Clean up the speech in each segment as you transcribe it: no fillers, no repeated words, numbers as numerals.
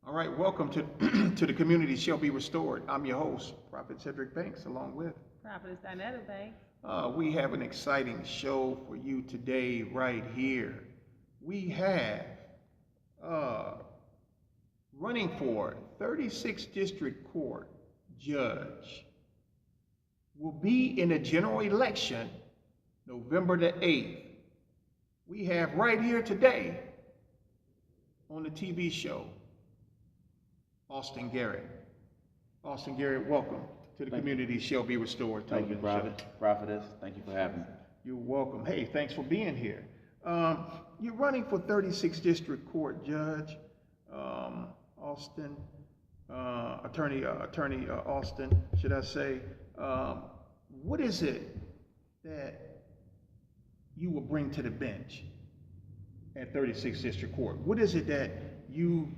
All right, welcome to to the Community Shall Be Restored. I'm your host, Prophet Cedric Banks, along with. Prophetess Dinetta Banks. We have an exciting show for you today, right here. We have running for 36th District Court Judge will be in the general election November the 8th. We have right here today on the TV show Austin Garrett. Austin Garrett, welcome to the Community Shall Be Restored television show. Prophetess. Thank you for having me. You're welcome. Hey, thanks for being here. You're running for 36th District Court Judge, Austin, Attorney Austin, should I say. What is it that you will bring to the bench at 36th District Court? What is it that you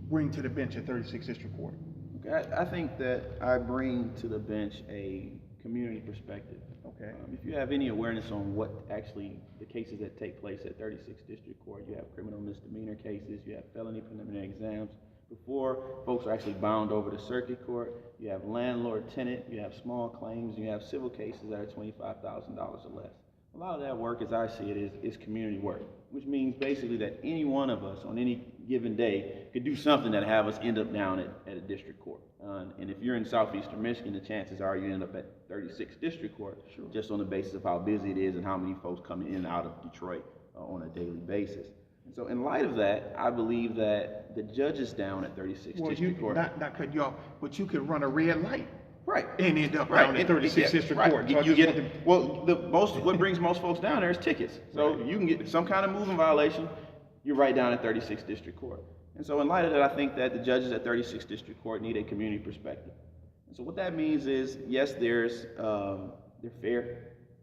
bring to the bench at 36th District Court? Okay, I think that I bring to the bench a community perspective. Okay. If you have any awareness on what actually the cases that take place at 36th District Court, you have criminal misdemeanor cases, you have felony preliminary exams. Before folks are actually bound over to circuit court, you have landlord-tenant, you have small claims, you have civil cases that are $25,000 or less. A lot of that work, as I see it, is community work, which means basically that any one of us on any given day could do something that have us end up down at a district court. And if you're in southeastern Michigan, the chances are you end up at 36th District Court, sure, just on the basis of how busy it is and how many folks come in and out of Detroit on a daily basis. And so in light of that, I believe that the judges down at 36th District Court... Not cut you off, but you could run a red light. Right. And end up down at 36th District Court. So what brings most folks down there is tickets. So you can get some kind of moving violation, you're right down at 36th District Court. And so in light of that, I think that the judges at 36th District Court need a community perspective. And so what that means is, yes, they're fair,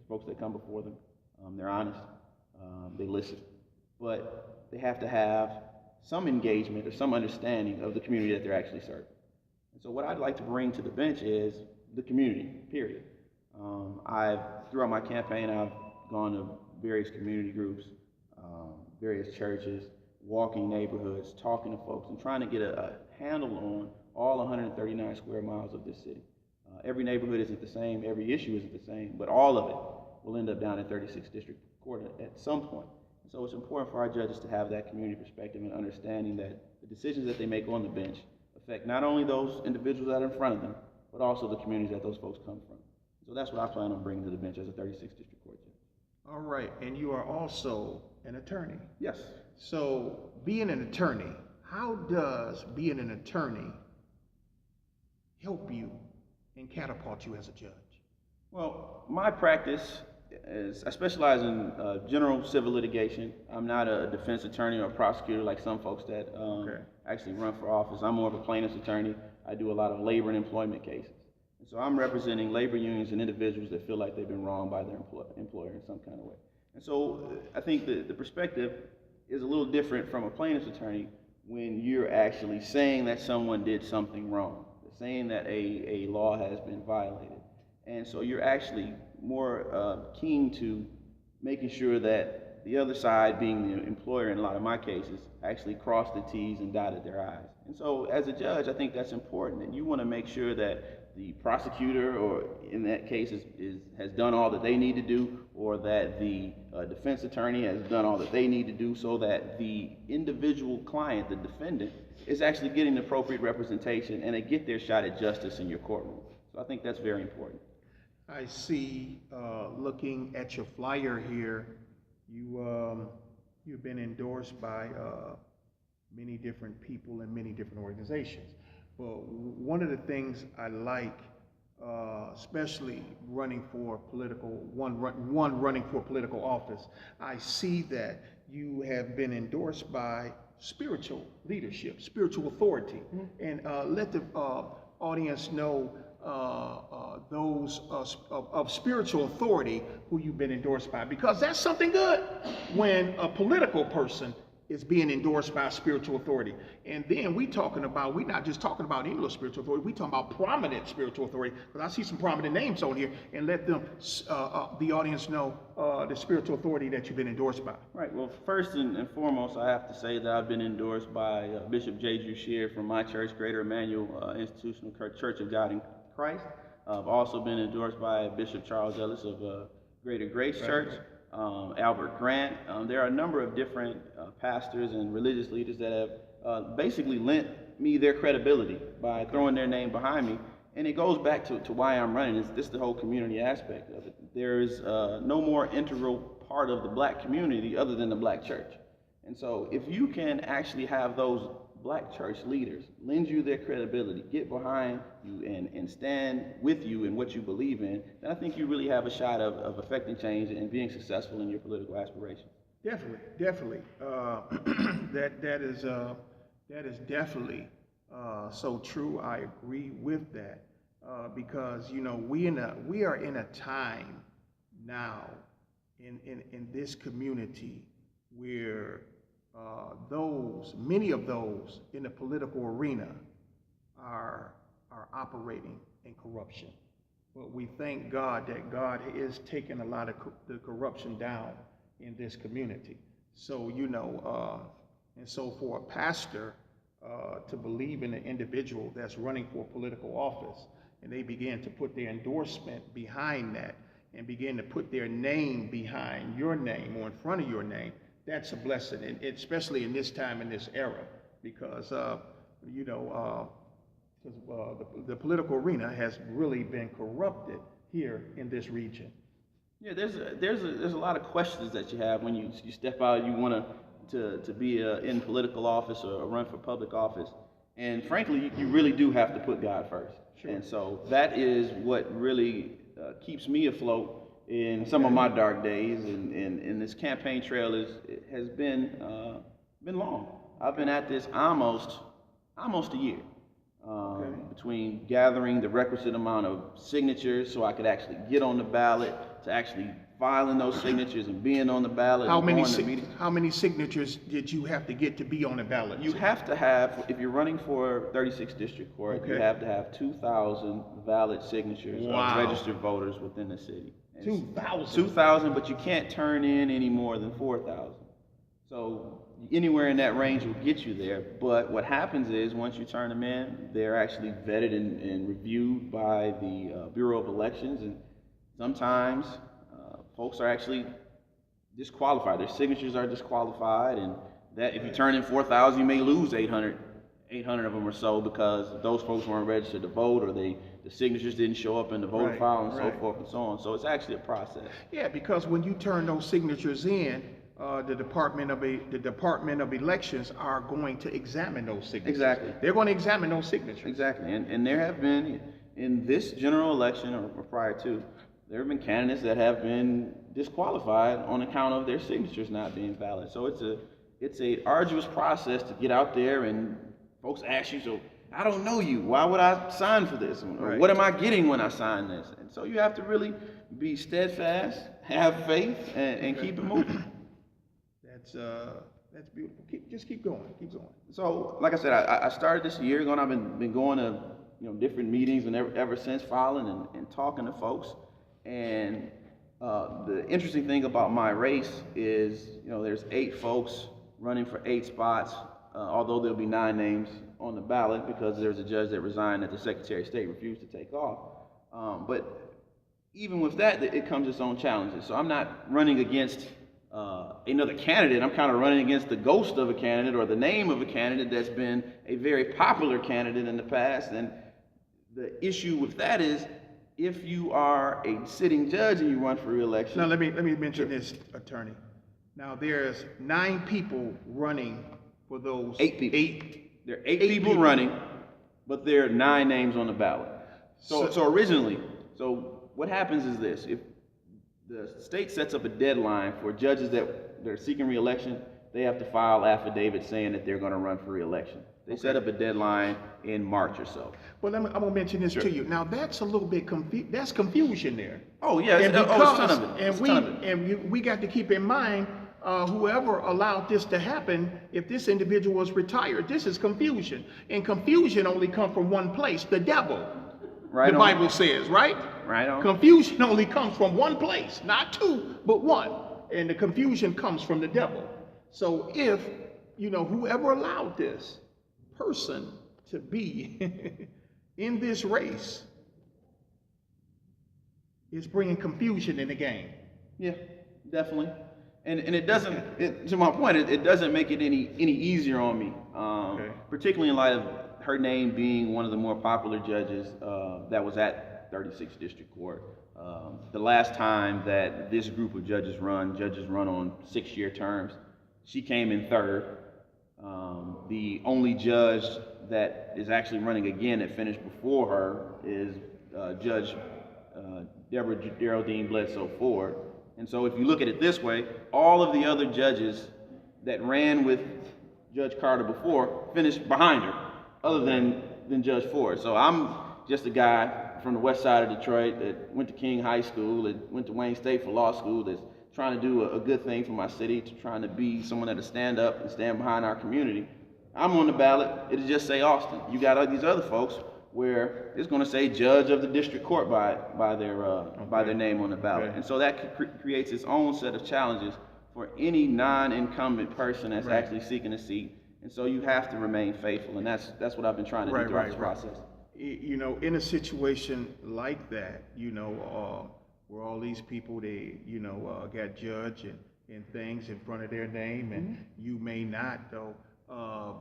folks that come before them, they're honest, they listen, but they have to have some engagement or some understanding of the community that they're actually serving. So what I'd like to bring to the bench is the community, period. Throughout my campaign, I've gone to various community groups, various churches, walking neighborhoods, talking to folks, and trying to get a handle on all 139 square miles of this city. Every neighborhood isn't the same, every issue isn't the same, but all of it will end up down at 36th District Court at some point. So it's important for our judges to have that community perspective and understanding that the decisions that they make on the bench affect not only those individuals that are in front of them, but also the communities that those folks come from. So that's what I plan on bringing to the bench as a 36th District Court judge. All right, and you are also an attorney. Yes. So being an attorney, how does being an attorney help you and catapult you as a judge? Well, my practice is, I specialize in general civil litigation. I'm not a defense attorney or a prosecutor like some folks that actually run for office. I'm more of a plaintiff's attorney. I do a lot of labor and employment cases. And so I'm representing labor unions and individuals that feel like they've been wronged by their employer in some kind of way. And so I think the perspective is a little different from a plaintiff's attorney when you're actually saying that someone did something wrong, saying that a law has been violated. And so you're actually more keen to making sure that the other side, being the employer in a lot of my cases, actually crossed the T's and dotted their I's. And so as a judge, I think that's important, and you want to make sure that the prosecutor, or in that case, has done all that they need to do, or that the defense attorney has done all that they need to do, so that the individual client, the defendant, is actually getting the appropriate representation and they get their shot at justice in your courtroom. So I think that's very important. I see, looking at your flyer here, you've been endorsed by many different people and many different organizations. But one of the things I like, especially running for running for political office, I see that you have been endorsed by spiritual leadership, spiritual authority, and let the audience know those of spiritual authority who you've been endorsed by, because that's something good when a political person is being endorsed by spiritual authority. And then we're not just talking about any little spiritual authority, we're talking about prominent spiritual authority, because I see some prominent names on here, and let them, the audience know the spiritual authority that you've been endorsed by. Right, well, first and foremost, I have to say that I've been endorsed by Bishop J. Jushir from my church, Greater Emmanuel Institutional Church of God in Christ. I've also been endorsed by Bishop Charles Ellis of Greater Grace Church. Albert Grant. There are a number of different pastors and religious leaders that have basically lent me their credibility by throwing their name behind me. And it goes back to why I'm running. It's this the whole community aspect of it. There is no more integral part of the black community other than the black church. And so if you can actually have those black church leaders lend you their credibility, get behind you and stand with you in what you believe in, then I think you really have a shot of affecting change and being successful in your political aspirations. Definitely. That is definitely so true. I agree with that because we are in a time now in this community where many of those in the political arena are operating in corruption. But we thank God that God is taking a lot of the corruption down in this community. So, and so for a pastor to believe in an individual that's running for political office, and they begin to put their endorsement behind that and begin to put their name behind your name or in front of your name, that's a blessing, and especially in this time, in this era, because the political arena has really been corrupted here in this region. Yeah, there's a lot of questions that you have when you step out. You want to be in political office or run for public office, and frankly, you really do have to put God first. Sure. And so that is what really keeps me afloat in some of my dark days, and this campaign trail has been long. I've been at this almost a year, between gathering the requisite amount of signatures so I could actually get on the ballot, to actually filing those signatures and being on the ballot. How many signatures did you have to get to be on the ballot? You have to have, if you're running for 36th District Court, you have to have 2,000 valid signatures of registered voters within the city. 2,000, but you can't turn in any more than 4,000. So anywhere in that range will get you there. But what happens is once you turn them in, they're actually vetted and reviewed by the Bureau of Elections, and sometimes folks are actually disqualified. Their signatures are disqualified, and that if you turn in 4,000, you may lose 800 of them or so, because those folks weren't registered to vote, or the signatures didn't show up in the voter file, and so forth and so on. So it's actually a process. Yeah, because when you turn those signatures in, the Department of Elections are going to examine those signatures. Exactly. They're going to examine those signatures. Exactly. And there have been, in this general election or prior to, there have been candidates that have been disqualified on account of their signatures not being valid. So it's a arduous process to get out there, and folks ask you, so I don't know you, why would I sign for this? Or what am I getting when I sign this? And so you have to really be steadfast, have faith, and keep it moving. That's beautiful. Just keep going. So, like I said, I started this year ago, and I've been going to different meetings and ever since, filing and talking to folks. And the interesting thing about my race is, there's 8 folks running for 8 spots, although there'll be 9 names on the ballot because there's a judge that resigned that the Secretary of State refused to take off. But even with that, it comes its own challenges. So I'm not running against another candidate. I'm kind of running against the ghost of a candidate, or the name of a candidate that's been a very popular candidate in the past. And the issue with that is, if you are a sitting judge and you run for re-election. Now let me mention this, attorney. Now there's 9 people running for those 8 people. There are 8 people running, but there are 9 names on the ballot. So originally, what happens is this: if the state sets up a deadline for judges that they're seeking re-election, they have to file affidavits saying that they're going to run for re-election. They set up a deadline in March or so. Well, I'm going to mention this to you. Now, that's a little bit that's confusion there. Oh, yeah. And we got to keep in mind whoever allowed this to happen, if this individual was retired, this is confusion. And confusion only comes from one place, the devil. Right the on. Bible says, right? Right on. Confusion only comes from one place, not two, but one. And the confusion comes from the devil. So if, whoever allowed this person to be in this race is bringing confusion in the game. Yeah, definitely. And it doesn't, to my point, it doesn't make it any easier on me, particularly in light of her name being one of the more popular judges that was at 36th District Court. The last time that this group of judges run on 6-year terms, she came in third. The only judge that is actually running again that finished before her is Judge Deborah Geraldine Bledsoe Ford. And so if you look at it this way, all of the other judges that ran with Judge Carter before finished behind her, other than Judge Ford. So I'm just a guy from the west side of Detroit that went to King High School, that went to Wayne State for law school, that's trying to do a good thing for my city, to trying to be someone that'll stand up and stand behind our community. I'm on the ballot, it'll just say Austin. You got these other folks where it's going to say judge of the district court by their name on the ballot. And so that creates its own set of challenges for any non-incumbent person that's actually seeking a seat. And so you have to remain faithful, and that's what I've been trying to do throughout this process. In a situation like that, where all these people, they, got judged and things in front of their name, and you may not, though,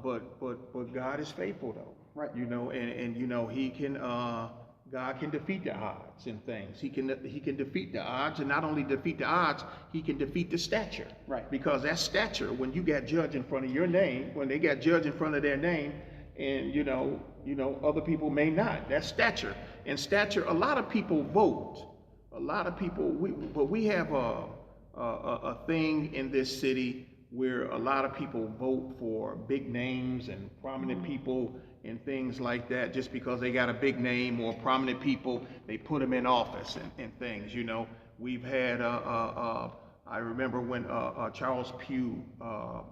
but God is faithful, though. Right. And he can, God can defeat the odds and things. He can defeat the odds, and not only defeat the odds, he can defeat the stature. Right. Because that stature, when you got judged in front of your name, when they got judged in front of their name, and other people may not. That's stature. And stature, a lot of people vote. A lot of people, but we have a thing in this city where a lot of people vote for big names and prominent people and things like that. Just because they got a big name or prominent people, they put them in office and things. We've had I remember when Charles Pugh,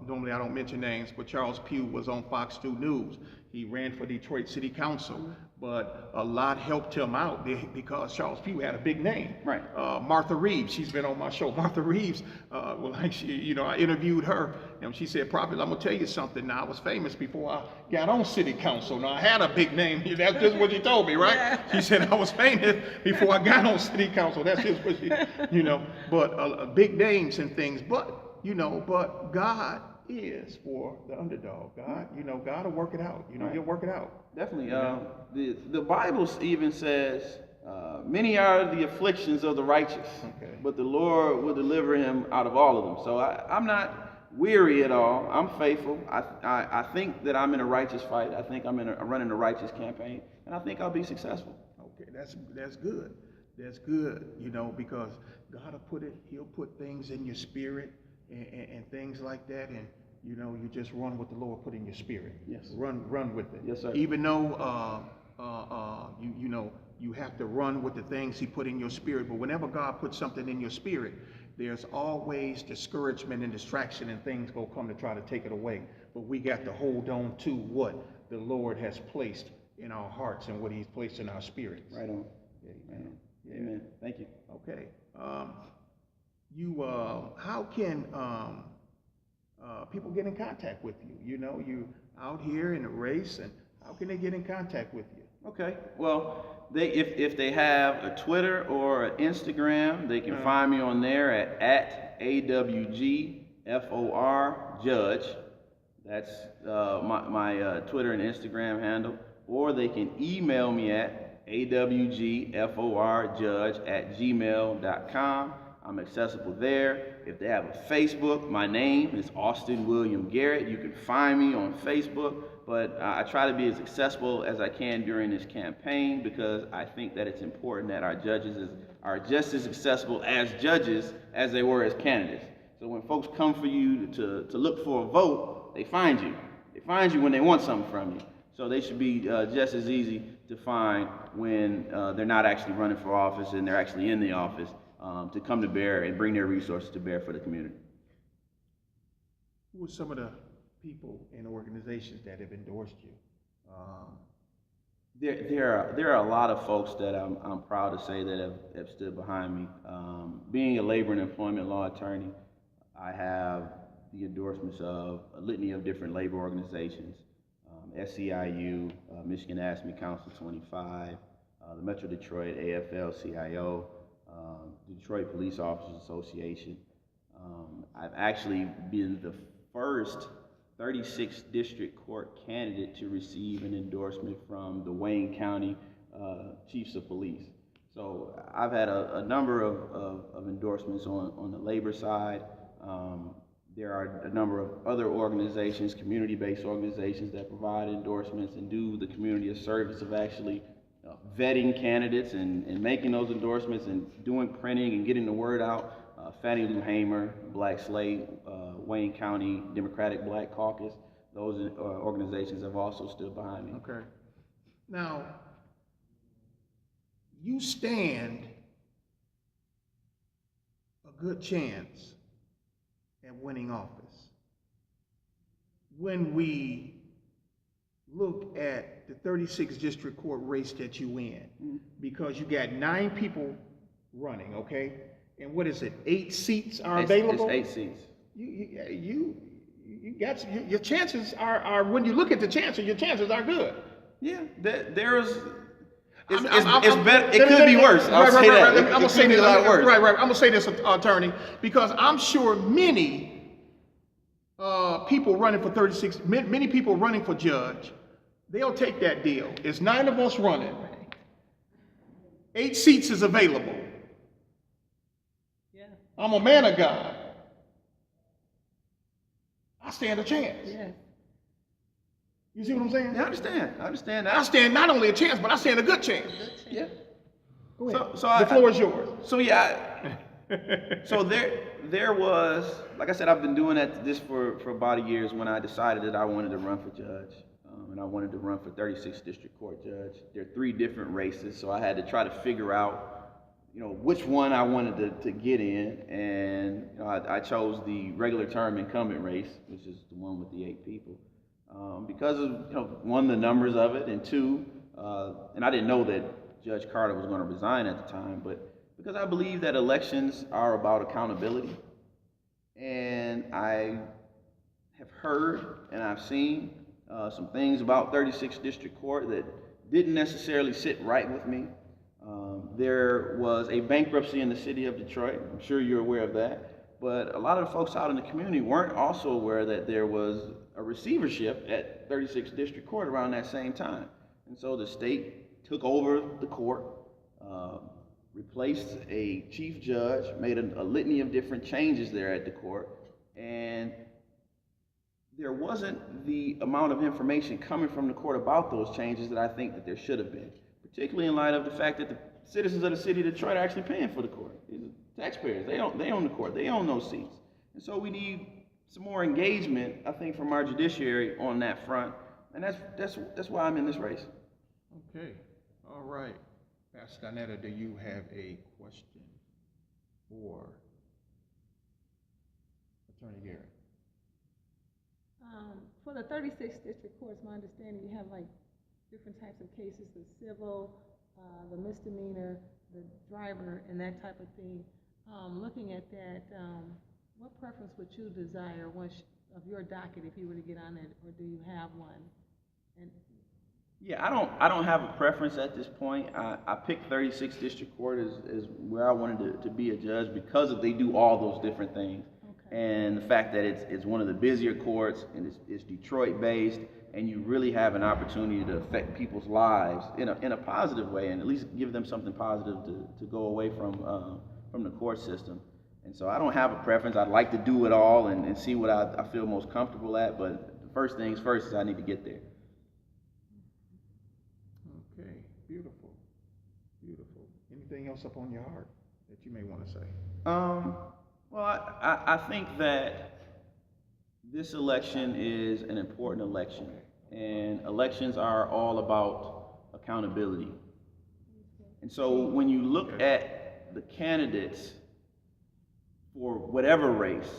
normally I don't mention names, but Charles Pugh was on Fox 2 News. He ran for Detroit City Council, but a lot helped him out because Charles Pugh had a big name. Right. Martha Reeves, she's been on my show. Martha Reeves, I interviewed her, and she said, "Prophet, I'm gonna tell you something. Now, I was famous before I got on City Council. Now, I had a big name. That's just what she told me, right? Yeah. She said I was famous before I got on City Council. That's just what she, But big names and things. But but God is for the underdog. God, God will work it out. He'll work it out. Definitely. The Bible even says, many are the afflictions of the righteous, but the Lord will deliver him out of all of them. So I'm not weary at all. I'm faithful. I think that I'm in a righteous fight. I think I'm running a righteous campaign, and I think I'll be successful. Okay, that's good. That's good. Because God He'll put things in your spirit and things like that, and you just run what the Lord put in your spirit. Yes. Run with it. Yes, sir. Even though you have to run with the things He put in your spirit, but whenever God puts something in your spirit, there's always discouragement and distraction, and things go come to try to take it away. But we got to hold on to what the Lord has placed in our hearts and what He's placed in our spirits. Right on. Amen. Yeah. Amen. Thank you. Okay. How can people get in contact with you? You out here in a race, and how can they get in contact with you? Okay. Well, if they have a Twitter or an Instagram, they can find me on there at AWGFOR Judge. That's my Twitter and Instagram handle. Or they can email me at awgforjudge@gmail.com. I'm accessible there. If they have a Facebook, my name is Austin William Garrett. You can find me on Facebook, but I try to be as accessible as I can during this campaign, because I think that it's important that our judges are just as accessible as judges as they were as candidates. So when folks come for you to look for a vote, they find you. They find you when they want something from you. So they should be just as easy to find when they're not actually running for office and they're actually in the office, to come to bear and bring their resources to bear for the community. Who are some of the people and organizations that have endorsed you? There are a lot of folks that I'm proud to say that have stood behind me. Being a labor and employment law attorney, I have the endorsements of a litany of different labor organizations, SEIU, Michigan AFSCME Council 25, the Metro Detroit AFL-CIO, Detroit Police Officers Association. I've actually been the first 36th District Court candidate to receive an endorsement from the Wayne County Chiefs of Police. So I've had a number of endorsements on the labor side. There are a number of other organizations, community-based organizations that provide endorsements and do the community a service of actually vetting candidates and making those endorsements and doing printing and getting the word out. Fannie Lou Hamer, Black Slate, Wayne County Democratic Black Caucus, those organizations have also stood behind me. Okay. Now, you stand a good chance at winning office. When we look at the 36th District Court race that you win, because you got 9 people running, okay? And what is it? 8 seats are available? It's 8 seats. You got your chances are when you look at the chances, your chances are good. Yeah, there's. It's better. It could be worse. I'll say that. I'm gonna say this. A lot worse. Right. I'm gonna say this, attorney, because I'm sure many people running for 36, many people running for judge, they'll take that deal. It's 9 of us running. 8 seats is available. Yeah. I'm a man of God. I stand a chance. Yeah. You see what I'm saying? Yeah, I understand that. I stand not only a chance, but I stand a good chance. Yeah. Go ahead. So the floor is yours. So yeah. So there was, like I said, I've been doing this for about a year is when I decided that I wanted to run for judge. And I wanted to run for 36th District Court judge. There are 3 different races, so I had to try to figure out, which one I wanted to get in. And I chose the regular term incumbent race, which is the one with the 8 people. Because of, one, the numbers of it, and 2, and I didn't know that Judge Carter was going to resign at the time, but because I believe that elections are about accountability. And I have heard and I've seen some things about 36th District Court that didn't necessarily sit right with me. There was a bankruptcy in the city of Detroit. I'm sure you're aware of that. But a lot of the folks out in the community weren't also aware that there was a receivership at 36th District Court around that same time. And so the state took over the court, replaced a chief judge, made a litany of different changes there at the court, and there wasn't the amount of information coming from the court about those changes that I think that there should have been, particularly in light of the fact that the citizens of the city of Detroit are actually paying for the court. These are taxpayers. They own the court. They own those seats. And so we need some more engagement, I think, from our judiciary on that front, and that's why I'm in this race. Okay, all right. Pastor Donetta, do you have a question for Attorney Garrett? For the 36th District Court, it's my understanding you have different types of cases, the civil, the misdemeanor, the driver, and that type of thing. Looking at that, what preference would you desire of your docket if you were to get on it, or do you have one? Yeah, I don't have a preference at this point. I picked 36th District Court as where I wanted to be a judge because they do all those different things. Okay. And the fact that it's one of the busier courts and it's Detroit based, and you really have an opportunity to affect people's lives in a positive way, and at least give them something positive to go away from the court system. And so I don't have a preference. I'd like to do it all and see what I feel most comfortable at, but the first things first is I need to get there. Okay, beautiful, beautiful. Anything else up on your heart that you may want to say? Well, I think that this election is an important election, and elections are all about accountability. And so when you look at the candidates for whatever race,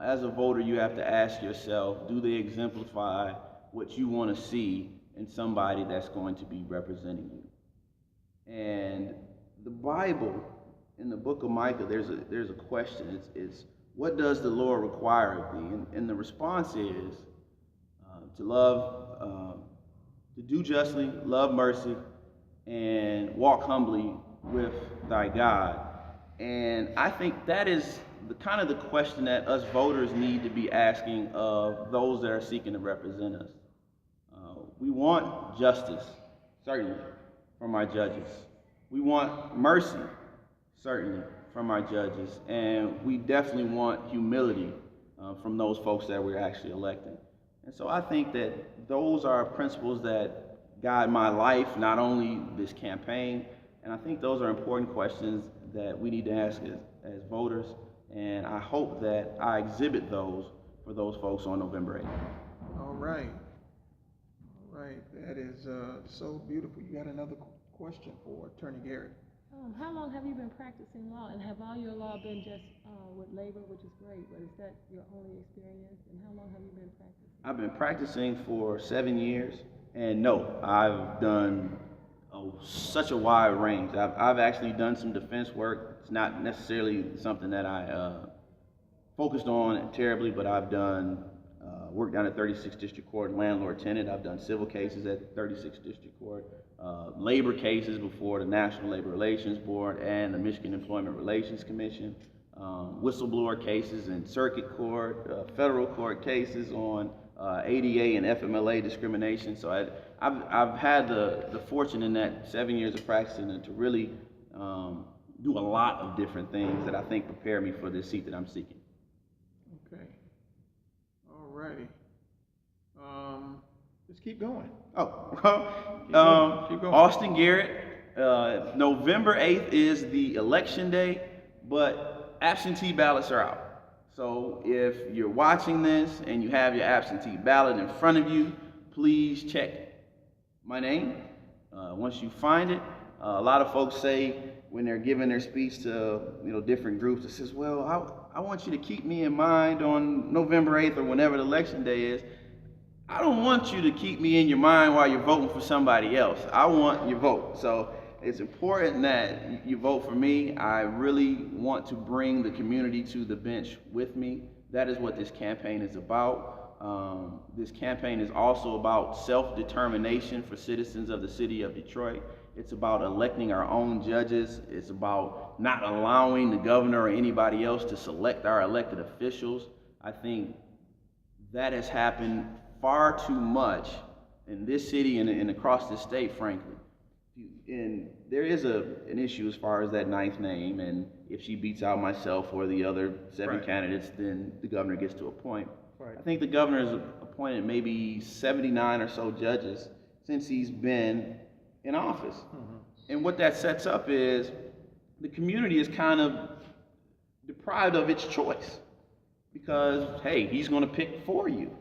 As a voter, you have to ask yourself, do they exemplify what you want to see in somebody that's going to be representing you? And the Bible, in the book of Micah, there's a question. It's what does the Lord require of thee? And the response is to love, to do justly, love mercy, and walk humbly with thy God. And I think that is the kind of the question that us voters need to be asking of those that are seeking to represent us. We want justice, certainly, from our judges. We want mercy, certainly, from our judges. And we definitely want humility from those folks that we're actually electing. And so I think that those are principles that guide my life, not only this campaign. And I think those are important questions that we need to ask as voters. And I hope that I exhibit those for those folks on November 8th. All right. All right. That is so beautiful. You got another question for Attorney Garrett? How long have you been practicing law, and have all your law been just with labor, which is great, but is that your only experience, and how long have you been practicing? I've been practicing for 7 years, and no, I've done such a wide range. I've actually done some defense work. It's not necessarily something that I focused on terribly, but I've done work down at 36th District Court, landlord-tenant. I've done civil cases at 36th District Court, labor cases before the National Labor Relations Board and the Michigan Employment Relations Commission, whistleblower cases in circuit court, federal court cases on ADA and FMLA discrimination. So I've had the fortune in that 7 years of practicing to really do a lot of different things that I think prepare me for this seat that I'm seeking. Okay. All righty. Just keep going. Keep going. Austin Garrett, November 8th is the election day, but absentee ballots are out. So if you're watching this and you have your absentee ballot in front of you, please check my name. Once you find it, a lot of folks say when they're giving their speech to different groups, it says, well, I want you to keep me in mind on November 8th or whenever the election day is. I don't want you to keep me in your mind while you're voting for somebody else. I want your vote. So it's important that you vote for me. I really want to bring the community to the bench with me. That is what this campaign is about. This campaign is also about self-determination for citizens of the city of Detroit. It's about electing our own judges. It's about not allowing the governor or anybody else to select our elected officials. I think that has happened far too much in this city and across this state, frankly. And there is an issue as far as that ninth name, and if she beats out myself or the other seven candidates, then the governor gets to appoint. Right. I think the governor has appointed maybe 79 or so judges since he's been in office. Mm-hmm. And what that sets up is the community is kind of deprived of its choice because, hey, he's going to pick for you.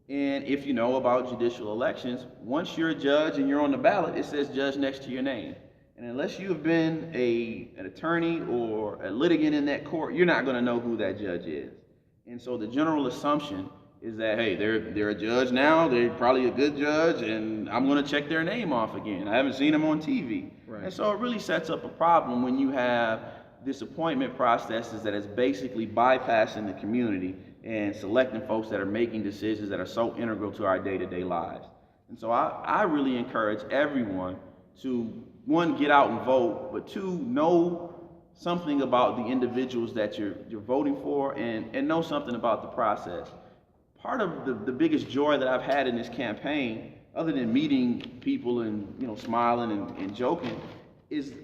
And if you know about judicial elections, once you're a judge and you're on the ballot, it says judge next to your name. And unless you have been an attorney or a litigant in that court, you're not going to know who that judge is. And so the general assumption is that, hey, they're a judge now, they're probably a good judge, and I'm going to check their name off again. I haven't seen them on TV. Right. And so it really sets up a problem when you have this appointment processes that is basically bypassing the community and selecting folks that are making decisions that are so integral to our day-to-day lives. And so I really encourage everyone to, one, get out and vote, but two, know something about the individuals that you're voting for and know something about the process. Part of the biggest joy that I've had in this campaign, other than meeting people and smiling and joking, is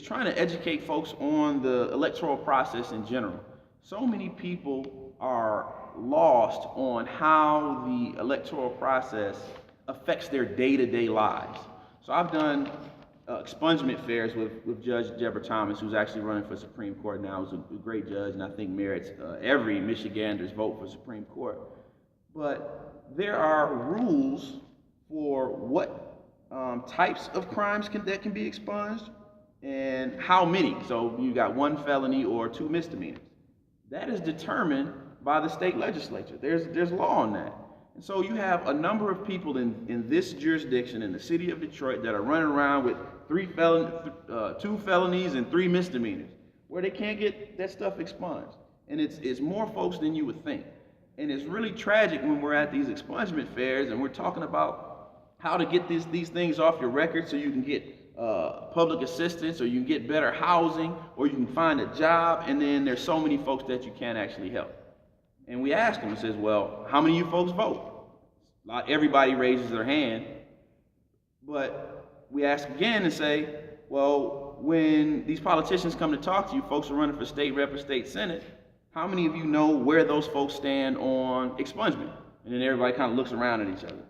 trying to educate folks on the electoral process in general. So many people are lost on how the electoral process affects their day-to-day lives. So I've done expungement fairs with Judge Deborah Thomas, who's actually running for Supreme Court now, who's a great judge and I think merits every Michigander's vote for Supreme Court. But there are rules for what types of crimes that can be expunged and how many. So you got one felony or two misdemeanors. That is determined by the state legislature. There's law on that. And so you have a number of people in this jurisdiction, in the city of Detroit, that are running around with 2 felonies and 3 misdemeanors, where they can't get that stuff expunged. And it's more folks than you would think. And it's really tragic when we're at these expungement fairs and we're talking about how to get these things off your record so you can get public assistance, or you can get better housing, or you can find a job, and then there's so many folks that you can't actually help. And we ask them and says, well, how many of you folks vote? Not everybody raises their hand, but we ask again and say, well, when these politicians come to talk to you, folks are running for state rep or state senate, how many of you know where those folks stand on expungement? And then everybody kind of looks around at each other.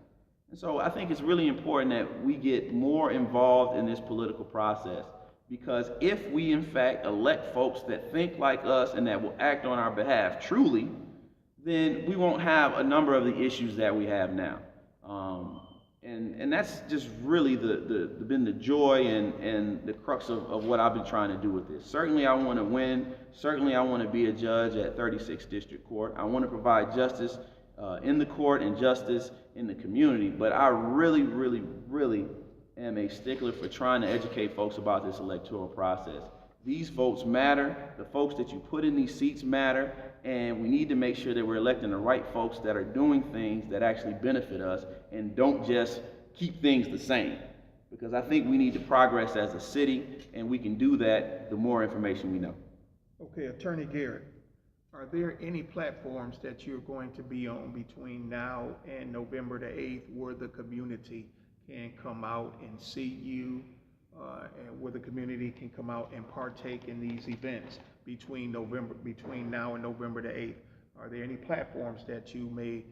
And so I think it's really important that we get more involved in this political process, because if we in fact elect folks that think like us and that will act on our behalf truly, then we won't have a number of the issues that we have now. And that's just really been the joy and the crux of what I've been trying to do with this. Certainly I want to win. Certainly I want to be a judge at 36th District Court. I want to provide justice in the court and justice in the community. But I really, really, really am a stickler for trying to educate folks about this electoral process. These votes matter. The folks that you put in these seats matter. And we need to make sure that we're electing the right folks that are doing things that actually benefit us and don't just keep things the same. Because I think we need to progress as a city, and we can do that the more information we know. Okay, Attorney Garrett, are there any platforms that you're going to be on between now and November the 8th where the community can come out and see you, and where the community can come out and partake in these events between now and November the 8th? Are there any platforms that you may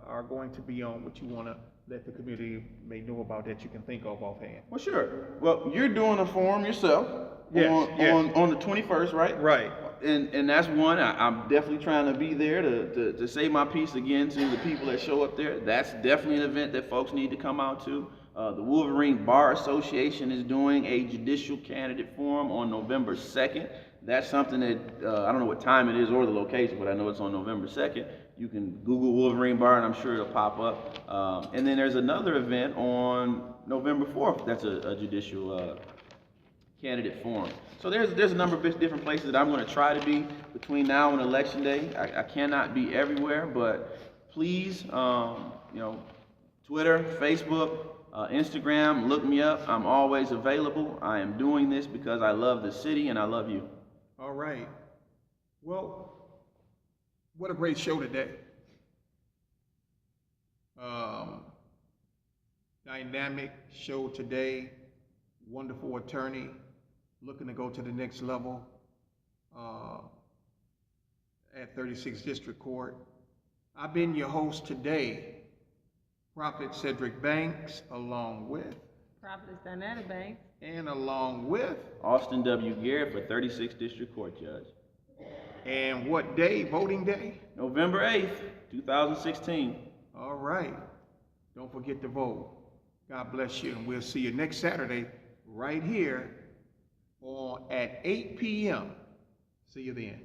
are going to be on, what you want to let the community may know about, that you can think of offhand? Well, sure. Well, you're doing a forum yourself on the 21st, right? Right. And that's one. I'm definitely trying to be there to say my piece again to the people that show up there. That's definitely an event that folks need to come out to. The Wolverine Bar Association is doing a judicial candidate forum on November 2nd. That's something that, I don't know what time it is or the location, but I know it's on November 2nd. You can Google Wolverine Bar and I'm sure it'll pop up. And then there's another event on November 4th that's a judicial candidate forum. So there's a number of different places that I'm going to try to be between now and Election Day. I cannot be everywhere, but please, Twitter, Facebook, Instagram, look me up. I'm always available. I am doing this because I love the city and I love you. All right. Well, what a great show today. Dynamic show today. Wonderful attorney looking to go to the next level at 36th District Court. I've been your host today, Prophet Cedric Banks, along with Prophetess Diana Banks. And along with Austin W. Garrett for 36th District Court Judge. And what day? Voting day? November 8th, 2016. All right. Don't forget to vote. God bless you, and we'll see you next Saturday right here at 8 p.m. See you then.